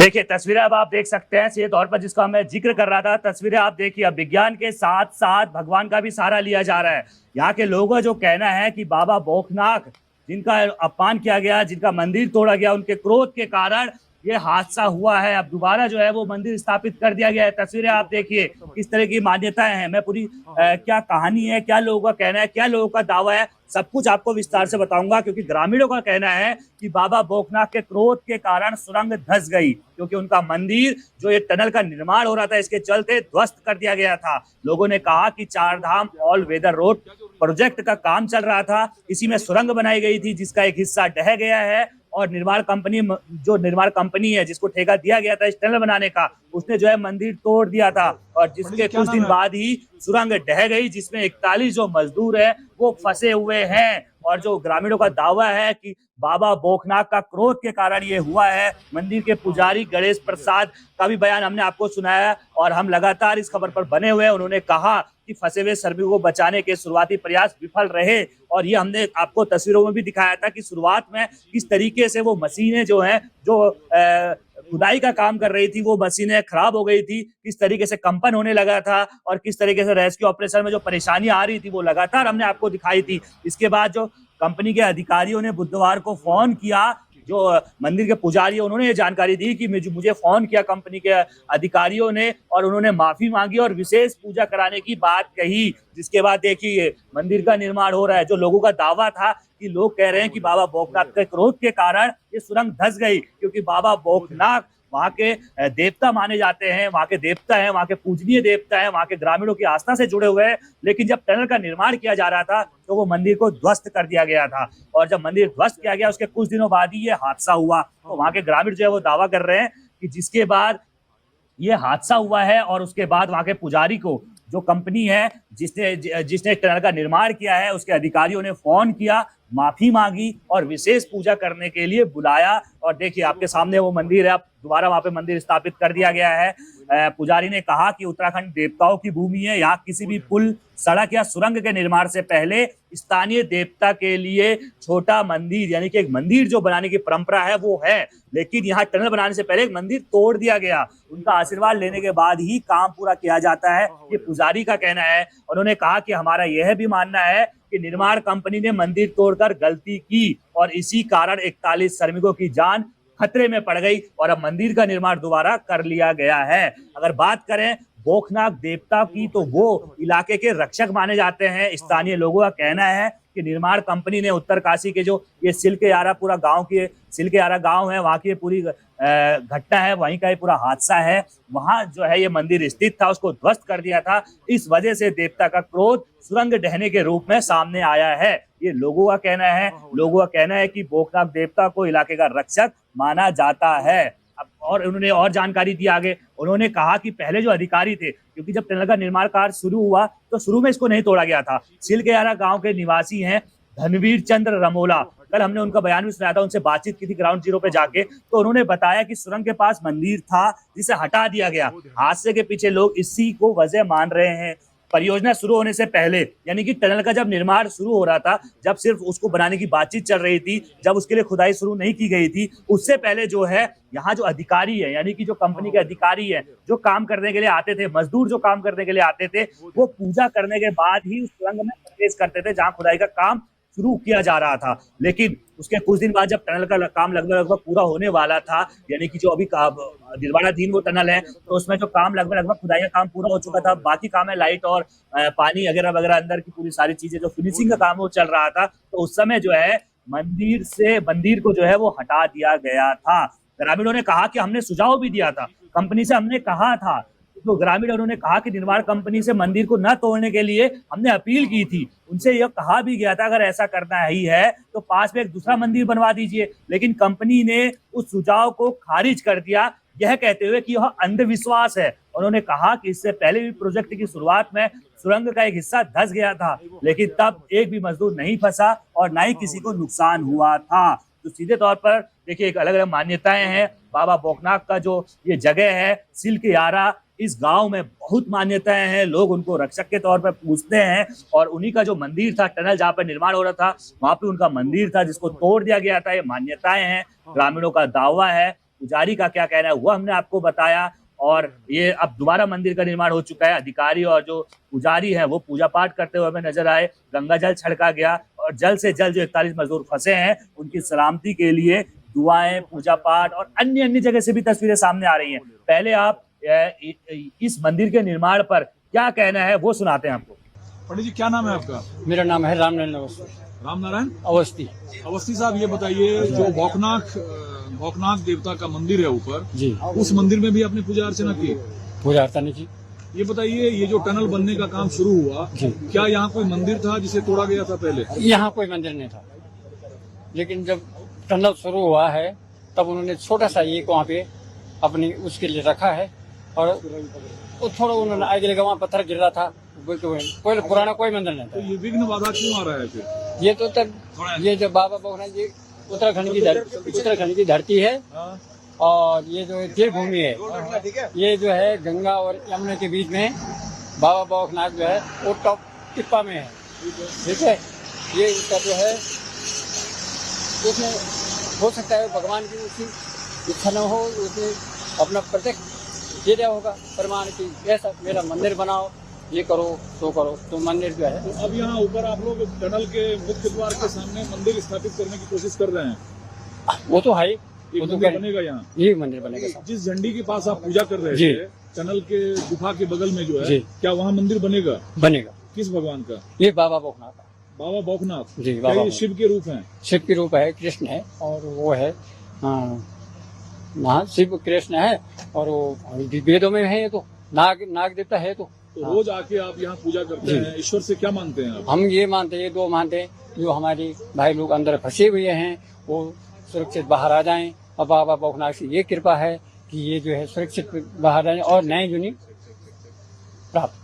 देखिए तस्वीरें अब आप देख सकते हैं सीधे तौर पर जिसका मैं जिक्र कर रहा था। तस्वीरें आप देखिए, अब विज्ञान के साथ साथ भगवान का भी सहारा लिया जा रहा है। यहाँ के लोगों का जो कहना है कि बाबा भोकनाथ जिनका अपमान किया गया, जिनका मंदिर तोड़ा गया, उनके क्रोध के कारण ये हादसा हुआ है। अब दोबारा जो है वो मंदिर स्थापित कर दिया गया है। तस्वीरें आप देखिए किस तरह की मान्यताएं हैं। मैं पूरी क्या कहानी है, क्या लोगों का कहना है, क्या लोगों का दावा है, सब कुछ आपको विस्तार से बताऊंगा। क्योंकि ग्रामीणों का कहना है कि बाबा भोकनाथ के क्रोध के कारण सुरंग धंस गई, क्योंकि उनका मंदिर जो ये टनल का निर्माण हो रहा था इसके चलते ध्वस्त कर दिया गया था। लोगों ने कहा कि चार धाम ऑल वेदर रोड प्रोजेक्ट का काम चल रहा था, इसी में सुरंग बनाई गई थी जिसका एक हिस्सा ढह गया है। और निर्माण कंपनी है जिसको ठेका दिया गया था इस टनल बनाने का, उसने जो है मंदिर तोड़ दिया था। और जिसके कुछ दिन बाद ही सुरंग ढह गई, जिसमें 41 जो मजदूर है वो फंसे हुए हैं। और जो ग्रामीणों का दावा है कि बाबा भोकनाथ का क्रोध के कारण ये हुआ है। मंदिर के पुजारी गणेश प्रसाद का भी बयान हमने आपको सुनाया और हम लगातार इस खबर पर बने हुए हैं। उन्होंने कहा कि फंसे हुए श्रमिकों को बचाने के शुरुआती प्रयास विफल रहे। और ये हमने आपको तस्वीरों में भी दिखाया था कि शुरुआत में किस तरीके से वो मशीनें जो हैं, जो खुदाई का काम कर रही थी, वो मशीनें खराब हो गई थी, किस तरीके से कंपन होने लगा था और किस तरीके से रेस्क्यू ऑपरेशन में जो परेशानियां आ रही थी वो लगातार हमने आपको दिखाई थी। इसके बाद जो कंपनी के अधिकारियों ने बुधवार को फोन किया, जो मंदिर के पुजारी उन्होंने ये जानकारी दी कि मुझे फोन किया कंपनी के अधिकारियों ने और उन्होंने माफी मांगी और विशेष पूजा कराने की बात कही। जिसके बाद देखिए मंदिर का निर्माण हो रहा है। जो लोगों का दावा था कि लोग कह रहे हैं कि बाबा भोकनाथ के क्रोध के कारण ये सुरंग धंस गई, क्योंकि बाबा भोकनाथ वहाँ के देवता माने जाते हैं, वहाँ के देवता हैं, वहाँ के पूजनीय देवता हैं, वहाँ के ग्रामीणों की आस्था से जुड़े हुए हैं। लेकिन जब टनल का निर्माण किया जा रहा था तो वो मंदिर को ध्वस्त कर दिया गया था। और जब मंदिर ध्वस्त किया गया उसके कुछ दिनों बाद ही ये हादसा हुआ। तो वहाँ के ग्रामीण जो है वो दावा कर रहे हैं कि जिसके बाद ये हादसा हुआ है और उसके बाद वहां के पुजारी को, जो कंपनी है जिसने टनल का निर्माण किया है, उसके अधिकारियों ने फोन किया, माफी मांगी और विशेष पूजा करने के लिए बुलाया। और देखिए आपके सामने वो मंदिर है, अब दोबारा वहां पे मंदिर स्थापित कर दिया गया है। पुजारी ने कहा कि उत्तराखंड देवताओं की भूमि है, यहाँ किसी भी पुल, सड़क या सुरंग के निर्माण से पहले स्थानीय देवता के लिए छोटा मंदिर, यानी कि एक मंदिर जो बनाने की परंपरा है वो है। लेकिन यहाँ टनल बनाने से पहले एक मंदिर तोड़ दिया गया, उनका आशीर्वाद लेने के बाद ही काम पूरा किया जाता है, ये पुजारी का कहना है। उन्होंने कहा कि हमारा यह भी मानना है कि निर्माण कंपनी ने मंदिर तोड़कर गलती की और इसी कारण 41 श्रमिकों की जान खतरे में पड़ गई और अब मंदिर का निर्माण दोबारा कर लिया गया है। अगर बात करें भोकनाथ देवता की तो वो इलाके के रक्षक माने जाते हैं। स्थानीय लोगों का कहना है कि निर्माण कंपनी ने उत्तरकाशी के जो ये सिल्केयारा पूरा गांव की सिल्केयारा गांव है, वहां की पूरी घटना है, वहीं का ये पूरा हादसा है, वहां जो है ये मंदिर स्थित था, उसको ध्वस्त कर दिया था। इस वजह से देवता का क्रोध सुरंग ढहने के रूप में सामने आया है, ये लोगों का कहना है। लोगों का कहना है कि भोकनाथ देवता को इलाके का रक्षक माना जाता है। अब और उन्होंने और जानकारी दी आगे, उन्होंने कहा कि पहले जो अधिकारी थे, क्योंकि जब टनल का निर्माण कार्य शुरू हुआ तो शुरू में इसको नहीं तोड़ा गया था। सिलकेयारा गांव के निवासी हैं धनवीर चंद्र रमोला, कल हमने उनका बयान भी सुनाया था, उनसे बातचीत की थी ग्राउंड जीरो पे जाके, तो उन्होंने बताया कि सुरंग के पास मंदिर था जिसे हटा दिया गया। हादसे के पीछे लोग इसी को वजह मान रहे हैं। परियोजना शुरू होने से पहले, यानी कि टनल का जब निर्माण शुरू हो रहा था, जब सिर्फ उसको बनाने की बातचीत चल रही थी, जब उसके लिए खुदाई शुरू नहीं की गई थी, उससे पहले जो है यहाँ जो अधिकारी है, यानी कि जो कंपनी के अधिकारी है, जो काम करने के लिए आते थे, मजदूर जो काम करने के लिए आते थे, वो पूजा करने के बाद ही सुरंग में प्रवेश करते थे जहाँ खुदाई का काम शुरू किया जा रहा था। लेकिन उसके कुछ दिन बाद जब टनल का काम लगभग पूरा होने वाला था, यानी कि जो अभी निर्माणाधीन वो टनल है, तो उसमें जो काम लगभग खुदाई का काम पूरा हो चुका था, बाकी काम है लाइट और पानी वगैरह वगैरह, अंदर की पूरी सारी चीजें जो फिनिशिंग का काम वो चल रहा था, तो उस समय जो है मंदिर को जो है वो हटा दिया गया था। ग्रामीणों ने कहा कि हमने सुझाव भी दिया था, कंपनी से हमने कहा था, तो ग्रामीण उन्होंने कहा कि निर्माण कंपनी से मंदिर को न तोड़ने के लिए हमने अपील की थी, उनसे यह कहा भी गया था अगर ऐसा करना ही है तो पास में एक दूसरा मंदिर बनवा दीजिए, लेकिन कंपनी ने उस सुझाव को खारिज कर दिया, यह कहते हुए कि यह अंधविश्वास है। उन्होंने कहा कि इससे पहले भी प्रोजेक्ट की शुरुआत में सुरंग का एक हिस्सा धंस गया था, लेकिन तब एक भी मजदूर नहीं फंसा और न ही किसी को नुकसान हुआ था। तो सीधे तौर पर देखिए एक अलग अलग मान्यताएं हैं। बाबा भोकनाथ का जो ये जगह है सिल्केयारा, इस गांव में बहुत मान्यताएं हैं, लोग उनको रक्षक के तौर पर पूजते हैं और उन्हीं का जो मंदिर था, टनल जहाँ पर निर्माण हो रहा था वहां पे उनका मंदिर था जिसको तोड़ दिया गया था, ये मान्यताएं हैं, ग्रामीणों का दावा है। पुजारी का क्या कहना है वो हमने आपको बताया। और ये अब दोबारा मंदिर का निर्माण हो चुका है। अधिकारी और जो पुजारी हैं वो पूजा पाठ करते हुए हमें नजर आए। गंगा जल छिड़का गया और जल्द से जल्द जो 41 मजदूर फंसे हैं उनकी सलामती के लिए दुआएं, पूजा पाठ और अन्य अन्य जगह से भी तस्वीरें सामने आ रही हैं। पहले आप इस मंदिर के निर्माण पर क्या कहना है वो सुनाते हैं आपको। पंडित जी, क्या नाम है आपका? मेरा नाम है रामनारायण अवस्थी। रामनारायण अवस्थी अवस्थी साहब, ये बताइए जो भौकनाथ देवता का मंदिर है ऊपर जी, उस मंदिर में भी आपने पूजा अर्चना की? पूजा अर्चना की। ये बताइए, ये जो टनल बनने का काम शुरू हुआ जी, क्या यहाँ कोई मंदिर था जिसे तोड़ा गया था पहले? यहाँ कोई मंदिर नहीं था, लेकिन जब टनल शुरू हुआ है तब उन्होंने छोटा सा एक वहाँ पे अपनी उसके लिए रखा है। और वो थोड़ा उन्होंने आगे लगा, वहाँ पत्थर गिर रहा था, कोई पुराना कोई मंदिर नहीं तो था। ये विघ्न बाधा क्यों आ रहा है फिर? ये तो तब ये जो बाबा भोगनाथ जी उत्तराखंड की धरती है हाँ? और ये जो देवभूमि है ये जो है गंगा और यमुना के बीच में बाबा भोगनाथ जो है वो टॉप टिप्पा में है। ठीक है, ये उसका जो है उसमें हो सकता है भगवान की उसी इच्छा न हो, उसने अपना प्रत्यक्ष दे दिया होगा प्रमाण की ऐसा मेरा मंदिर बनाओ, ये करो तो करो, तो मंदिर जो है। तो अब यहाँ ऊपर आप लोग टनल के मुख्य द्वार के सामने मंदिर स्थापित करने की कोशिश कर रहे हैं। वो तो है, एक वो तो मंदिर बनेगा यहाँ। ये मंदिर बनेगा। जिस झंडी के पास आप पूजा कर रहे जी। थे टनल के गुफा के बगल में जो है, जी। क्या वहाँ मंदिर बनेगा? बनेगा। किस भगवान का? ये बाबा भोगनाथ का। बाबा भौकनाथ जी, क्या बाबा ये शिव के रूप हैं? शिव की रूप है, कृष्ण है और वो है शिव कृष्ण है और वो वेदों में है। ये तो नाग देवता है। तो रोज आके आप यहाँ पूजा करते जी। हैं, ईश्वर से क्या मानते हैं आप? हम ये मानते हैं, ये दो मानते हैं, जो हमारे भाई लोग अंदर फंसे हुए हैं वो सुरक्षित बाहर आ जाएं। और बाबा भोगनाथ की ये कृपा है कि ये जो है सुरक्षित बाहर आए और नए जुनी प्राप्त